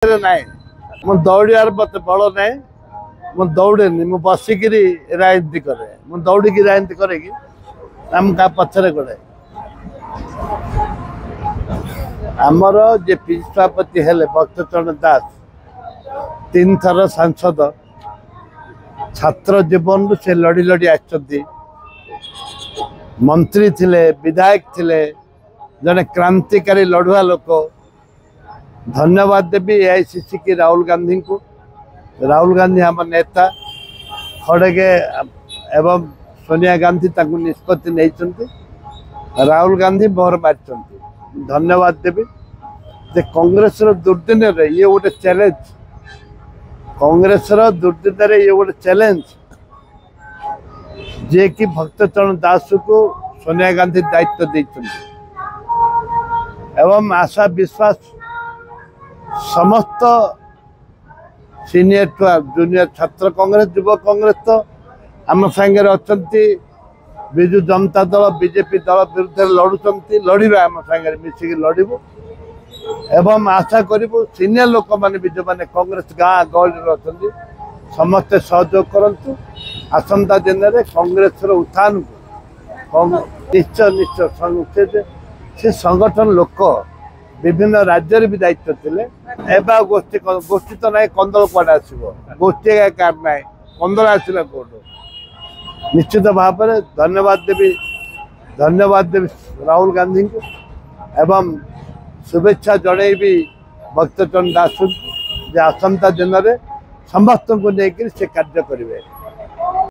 नाई मु दौड़ार मत बल ना मु दौड़े मु बसिक राजनीति करे मु दौड़ी की राजनीति करे कि आम का पछरे गोड़े आमर जे सभापति हेले भक्तचरण दास 3 थर सांसद छात्र जीवन से लड़ी लड़ी आछंती मंत्री थिले विधायक थिले जने क्रांतिकारी लड़ुआ लोक धन्यवाद देवी एआईसीसी की राहुल गांधी को। राहुल गांधी आम नेता खड़गे एवं सोनिया गांधी ताकू निष्पत्ति नहीं राहुल गांधी मोहर मारी धन्यवाद देवी जे कांग्रेस दुर्दिन ये गोटे चैलेंज कांग्रेस दुर्दिन ये गोटे चैलेंज जे कि भक्तचरण दास को सोनिया गांधी दायित्व देते एवं आशा विश्वास समस्त सीनियर टू जूनियर छात्र कांग्रेस युवा कांग्रेस तो आम सांगे अच्छा विजु जनता दल बीजेपी दल विरुद्ध लड़ुंट लड़वा आम सांगे मिसिक लड़ू एवं आशा करूँ सीनियर लोक मैंने भी जो मैंने कांग्रेस गाँ गहली अच्छा समस्ते सहयोग करूँ आसंता दिन में कांग्रेस उत्थान को निश्चय निश्चय से संगठन लोक विभिन्न राज्य भी दायित्व थे एवं गोष्ठी गोष्ठी तो ना कंदल कड़े आसो गोष्ठी कार ना कंदल आसला कौटू निश्चित भाव में धन्यवाद देवी राहुल गांधी को एवं शुभेच्छा जनईबी भक्तचरण दास आसंता दिन में समस्त को लेकर से कार्य करेंगे।